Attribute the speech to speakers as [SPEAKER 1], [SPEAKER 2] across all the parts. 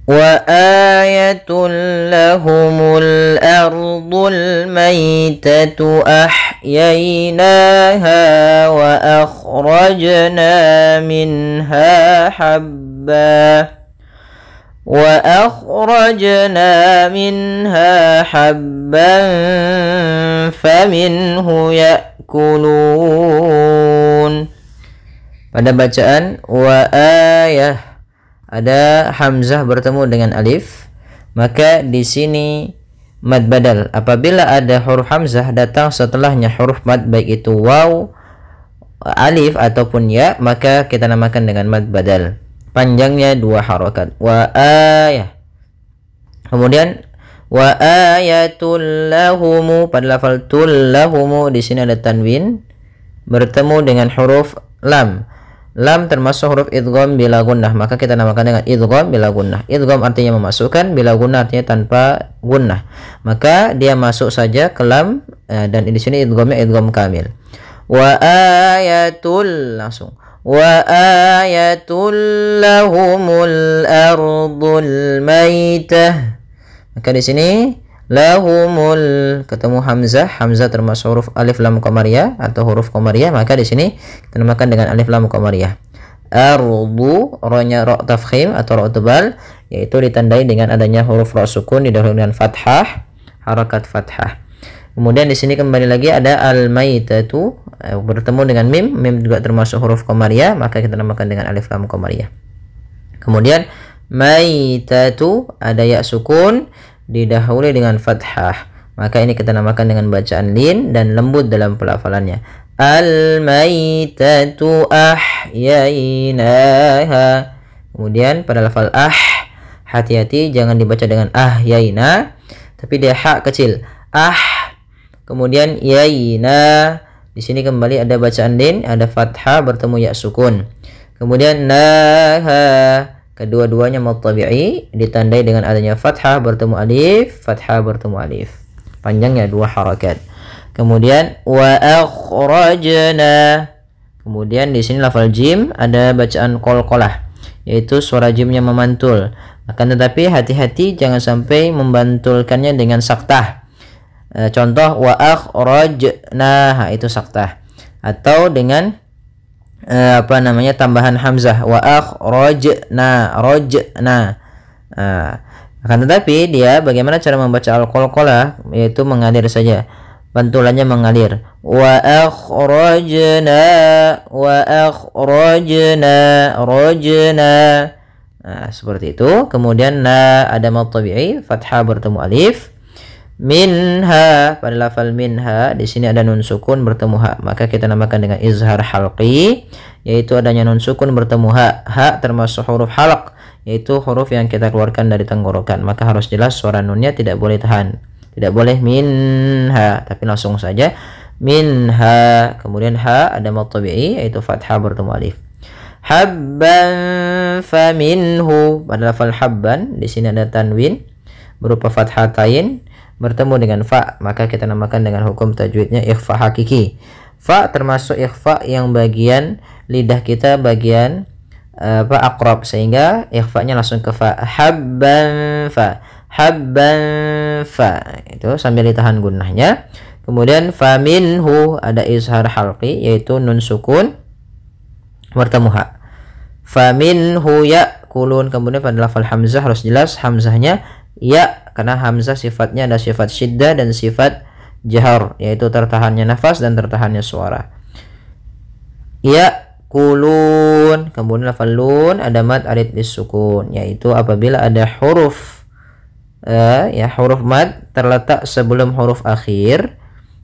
[SPEAKER 1] وآية لهم الأرض الميتة أحييناها وأخرجنا منها حبا فمنه يأكلون. Pada bacaan wa ayah ada hamzah bertemu dengan alif, maka di sini mad badal. Apabila ada huruf hamzah datang setelahnya huruf mad, baik itu waw, alif ataupun ya, maka kita namakan dengan mad badal. Panjangnya 2 harokat. Wa ayah. Kemudian wa ayatul lahumu, pada lafal tul lahumu di sini ada tanwin bertemu dengan huruf lam. Lam termasuk huruf idgham bila gunnah, maka kita namakan dengan idgham bila gunnah. Idgham artinya memasukkan, bila gunnah artinya tanpa gunnah. Maka dia masuk saja ke lam, dan di sini idghamnya idgham kamil. Wa ayatul, langsung. Wa ayatul lahumul ardul maitah. Maka di sini lahumul ketemu hamzah, hamzah termasuk huruf alif lam qamariyah atau huruf qamariyah, maka di sini kita namakan dengan alif lam qamariyah. Ardu, ra-nya ra tafkhim atau ra tebal, yaitu ditandai dengan adanya huruf ra sukun didahului dengan fathah, harakat fathah. Kemudian di sini kembali lagi ada al-maitatu bertemu dengan mim, mim juga termasuk huruf qamariyah, maka kita namakan dengan alif lam qamariyah. Kemudian maitatu ada ya sukun didahului dengan fathah, maka ini kita namakan dengan bacaan lin dan lembut dalam pelafalannya. Al-maitatu ahyainaha. Kemudian pada lafal hati-hati jangan dibaca dengan ahyaina, tapi dia ha kecil. Kemudian yaina. Di sini kembali ada bacaan lin, ada fathah bertemu ya sukun. Kemudian naha, kedua-duanya mad tabi'i ditandai dengan adanya fathah bertemu alif, fathah bertemu alif. Panjangnya 2 harakat. Kemudian wa akhrajna. Kemudian di sini lafal jim ada bacaan qalqalah, yaitu suara jimnya memantul. Akan tetapi hati-hati jangan sampai membantulkannya dengan saktah. Contoh wa akhrajna, itu saktah. Atau dengan tambahan hamzah wa akhrajna, rajna. Akan tetapi dia bagaimana cara membaca al-qalqalah, yaitu mengalir saja, bantulannya mengalir. Wa akhrajna rajna. Seperti itu. Kemudian ada mad tabi'i, fathah bertemu alif. Minha, pada lafal minha di sini ada nun sukun bertemu ha, maka kita namakan dengan izhar halqi, yaitu adanya nun sukun bertemu ha. Ha termasuk huruf halq, yaitu huruf yang kita keluarkan dari tenggorokan, maka harus jelas suara nunnya, tidak boleh tahan, tidak boleh minha, tapi langsung saja minha. Kemudian ha ada mad tabi'i, yaitu fathah bertemu alif. Habban faminhu, pada lafal habban di sini ada tanwin berupa fathatain bertemu dengan fa, maka kita namakan dengan hukum tajwidnya ikhfa hakiki. Fa termasuk ikhfa yang bagian lidah kita bagian aqrab, sehingga ikhfa-nya langsung ke fa. Habban fa, itu sambil ditahan gunnahnya. Kemudian fa minhu ada izhar halqi, yaitu nun sukun bertemu ha. Fa minhu ya'kulun. Kemudian pada lafal hamzah harus jelas hamzahnya ya, karena hamzah sifatnya ada sifat syiddah dan sifat jahar, yaitu tertahannya nafas dan tertahannya suara. Ya kulun. Kemudian lafal lun ada mad arid disukun, yaitu apabila ada huruf huruf mad terletak sebelum huruf akhir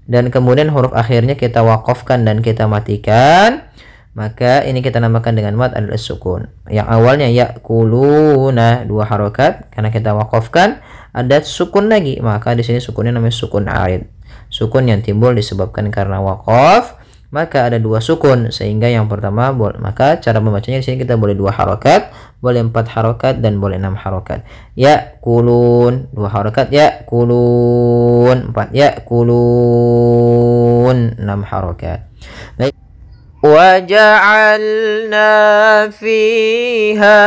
[SPEAKER 1] dan kemudian huruf akhirnya kita wakafkan dan kita matikan, maka ini kita namakan dengan mad arid disukun. Yang awalnya ya kuluna 2 harokat, karena kita wakafkan ada sukun lagi, maka di sini sukunnya namanya sukun arid. Sukun yang timbul disebabkan karena wakaf, maka ada 2 sukun, sehingga yang pertama maka cara membacanya di sini kita boleh 2 harokat, boleh 4 harokat dan boleh 6 harokat. Ya kulun 2 harokat, ya kulun 4, ya kulun 6 harokat. Baik. وَجَعَلْنَا فِيهَا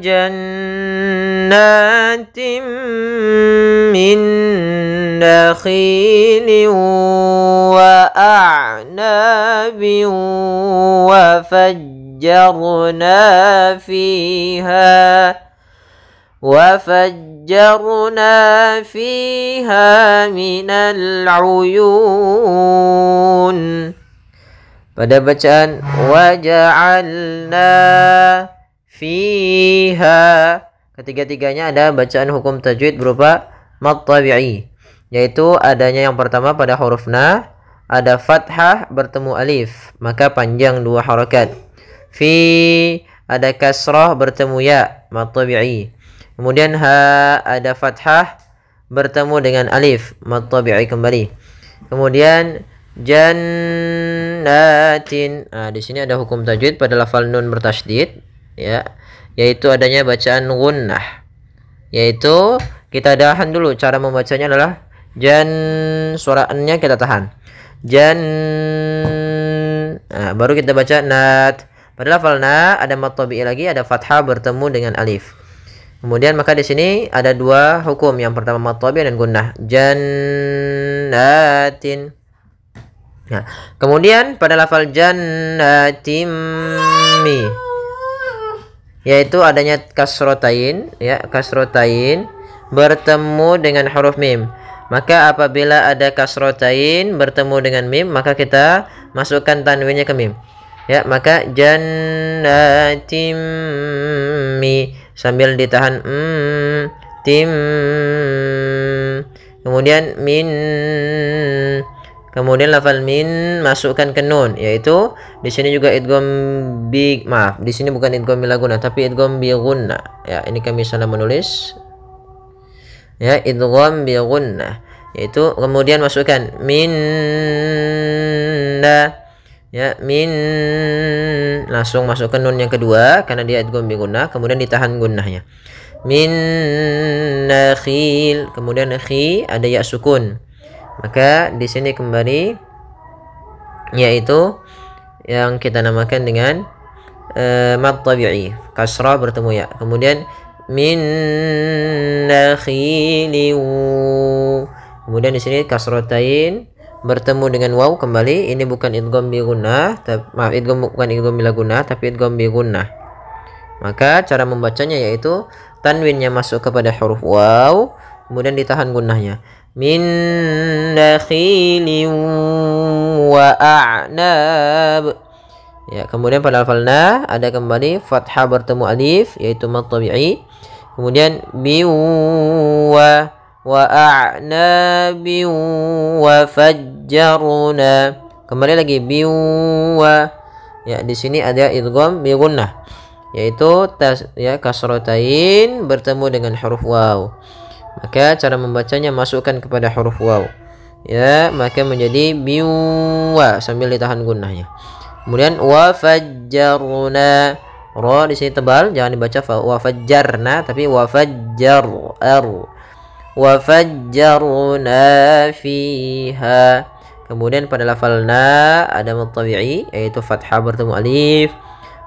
[SPEAKER 1] جَنَّاتٍ jannatin min nakhilin wa a'nabin wa fajjarna fiha minal uyun. Pada bacaan waja'alna fiha, ketiga-tiganya ada bacaan hukum tajwid berupa mad tabi'i, yaitu adanya yang pertama pada huruf na ada fathah bertemu alif, maka panjang 2 harakat. Fi ada kasrah bertemu ya, mad tabi'i. Kemudian ha ada fathah bertemu dengan alif, mad tabi'i kembali. Kemudian jannatin. Di sini ada hukum tajwid pada lafal nun bertasydid, ya, yaitu adanya bacaan gunnah. Yaitu kita tahan dulu, cara membacanya adalah suara n-nya kita tahan. Baru kita baca nat. Pada lafal na ada mad tabi'i lagi, ada fathah bertemu dengan alif. Kemudian maka di sini ada 2 hukum. Yang pertama mad tabi'i dan gunnah. Jannatin. Nah, kemudian pada lafal jannatim mi, yaitu adanya kasrotain, ya, kasrotain bertemu dengan huruf mim. Maka apabila ada kasrotain bertemu dengan mim, maka kita masukkan tanwinnya ke mim. Ya, maka jannatim mi sambil ditahan tim. Kemudian min. Kemudian lafal min masukkan ke nun, yaitu di sini juga idgham bi, maaf, di sini bukan idgham bila gunnah tapi idgham bi gunnah. Ya, ini kami salah menulis. Ya, idgham bi gunnah, yaitu kemudian masukkan minna. Ya, min, langsung masukkan nun yang kedua karena dia idgham bi gunnah, kemudian ditahan gunnahnya. Min nakhil, kemudian khi ada ya sukun. Maka di sini kembali yaitu yang kita namakan dengan mad tabi'i, kasrah bertemu ya. Kemudian min nakhili. Kemudian di sini kasratain bertemu dengan waw kembali. Ini bukan idgham bi gunnah, maaf, bukan idgham bila gunnah tapi idgham bi gunnah. Maka cara membacanya yaitu tanwinnya masuk kepada huruf waw, kemudian ditahan gunnahnya. Min nakhilin wa a'nab. Ya, kemudian pada lafal na ada kembali fathah bertemu alif, yaitu mad tabi'i. Kemudian bi wa a'nabi wa fajjarna. Kembali lagi bi wa. Ya, di sini ada idgham bi gunnah, yaitu kasratain bertemu dengan huruf waw. Maka cara membacanya masukkan kepada huruf waw, ya, maka menjadi biwa sambil ditahan gunnahnya. Kemudian wa fajjarna, ra di sini tebal, jangan dibaca wa fajjarna tapi wa fajjar, wa fajjarna fiha. Kemudian pada lafal na ada mad tabi'i, yaitu fathah bertemu alif.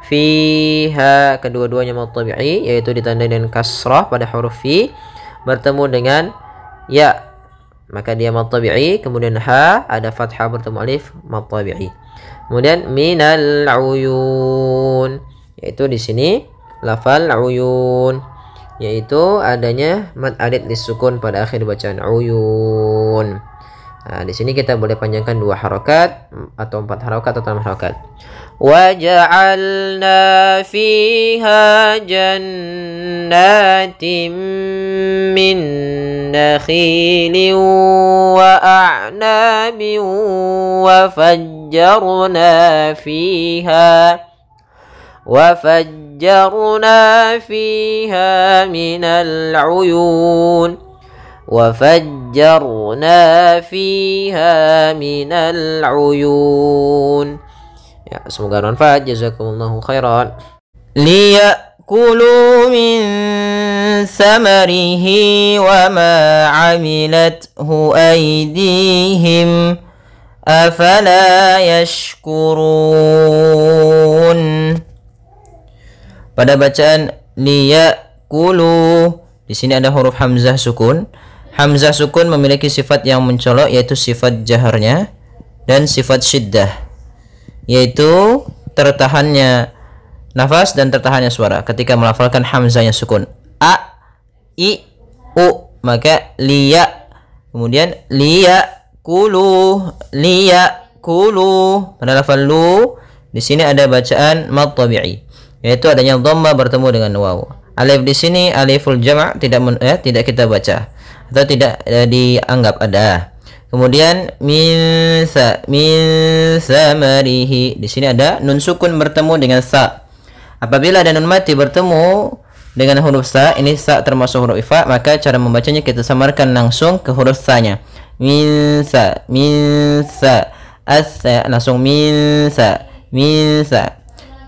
[SPEAKER 1] Fiha kedua-duanya mad tabi'i, yaitu ditandai dengan kasrah pada huruf fi bertemu dengan ya, maka dia mad tabi'i. Kemudian ha ada fathah bertemu alif, mad tabi'i. Kemudian minal uyun, yaitu di sini lafal uyun, yaitu adanya mad arid disukun pada akhir bacaan uyun. Nah, di sini kita boleh panjangkan 2 harakat atau 4 harakat atau 6 harakat. وجعلنا فيها جنات من نخيل وأعناب وفجرنا فيها من العيون Ya, semoga bermanfaat. Jazakumullahu khairan. Liyakulu min samarihi wa ma amilathu aydihim afala yashkurun. Pada bacaan liyakulu, Di sini ada huruf hamzah sukun. Hamzah sukun memiliki sifat yang mencolok, yaitu sifat jaharnya dan sifat syiddah, yaitu tertahannya nafas dan tertahannya suara ketika melafalkan hamzah yang sukun. A, I, U, maka liya. Kemudian liya kulu, liya kulu. Pada lafal lu di sini ada bacaan mad tabi'i, yaitu adanya dhamma bertemu dengan waw. Alif di sini aliful jama' tidak kita baca atau tidak dianggap ada. Kemudian min samarihi, di sini ada nun sukun bertemu dengan sa. Apabila ada nun mati bertemu dengan huruf sa, ini sa termasuk huruf ifa, maka cara membacanya kita samarkan langsung ke huruf sa-nya. Min sa, as-sa, langsung min sa,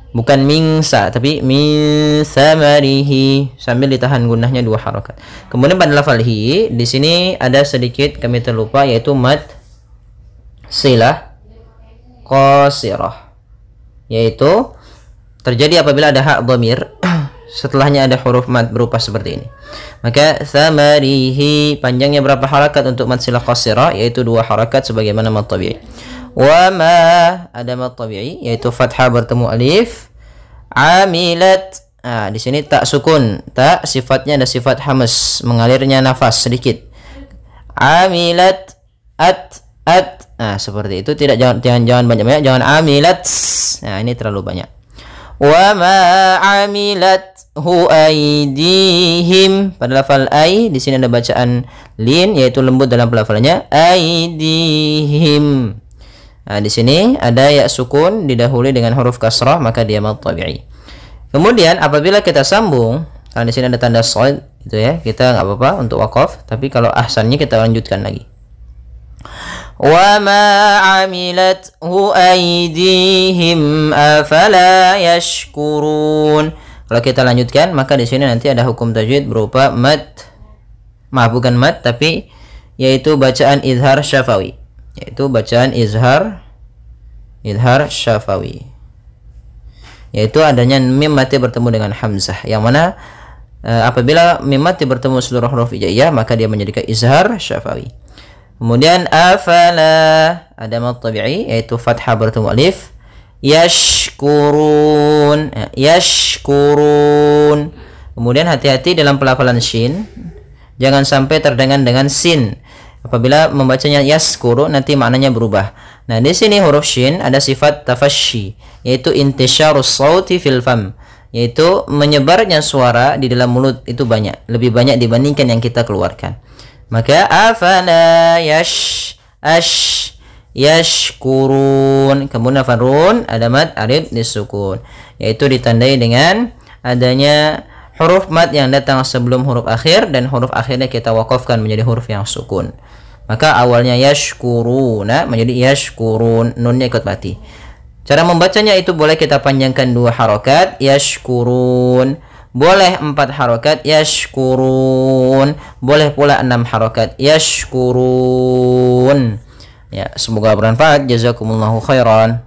[SPEAKER 1] bukan mingsa tapi min samarihi, sambil ditahan gunnahnya 2 harakat. Kemudian pada lafal hi di sini ada sedikit kami terlupa, yaitu mad silah qasirah, yaitu terjadi apabila ada hak dhamir setelahnya ada huruf mad berupa seperti ini. Maka samarihi panjangnya berapa harakat untuk mad silah qasirah, yaitu 2 harakat sebagaimana mad tabi'i. Wa ma ada mad tabi'i, yaitu fathah bertemu alif. Amilat, di sini tak sukun, tak sifatnya ada sifat hamas, mengalirnya nafas sedikit. Amilat at, seperti itu, tidak, jangan banyak-banyak, jangan amilat. Ini terlalu banyak. Wa ma amilat hu aidihim, pada lafal ai di sini ada bacaan lin, yaitu lembut dalam pelafalannya, aidihim. Di sini ada ya sukun didahului dengan huruf kasrah, maka dia mad tabi'i. Kemudian apabila kita sambung, karena di sini ada tanda shad, itu ya, kita nggak apa-apa untuk waqaf, tapi kalau ahsannya kita lanjutkan lagi. Wa ma amilat hu aydihim afala yashkurun. Kalau kita lanjutkan, maka di sini nanti ada hukum tajwid berupa mad, bukan mad, tapi yaitu bacaan izhar syafawi, yaitu bacaan izhar syafawi, yaitu adanya mim mati bertemu dengan hamzah, yang mana apabila mim mati bertemu seluruh huruf hijaiyah, maka dia menjadi izhar syafawi. Kemudian afala ada mad tabi'i, yaitu fathah bertemu alif. Yashkurun, yashkurun. Kemudian hati-hati dalam pelafalan shin, jangan sampai terdengar dengan sin. Apabila membacanya yaskuru, nanti maknanya berubah. Nah, di sini huruf shin ada sifat tafasyi, yaitu intisyarus sauti fil fam, yaitu menyebarnya suara di dalam mulut itu lebih banyak dibandingkan yang kita keluarkan. Maka afala yashkurun. Kemudian farun ada mad arid disukun, yaitu ditandai dengan adanya huruf mad yang datang sebelum huruf akhir, dan huruf akhirnya kita wakafkan menjadi huruf yang sukun. Maka awalnya yashkuruna menjadi yashkurun, nunnya ikut mati. Cara membacanya itu boleh kita panjangkan 2 harakat, yashkurun. Boleh 4 harakat, yashkurun. Boleh pula 6 harakat, yashkurun. Ya, semoga bermanfaat. Jazakumullahu khairan.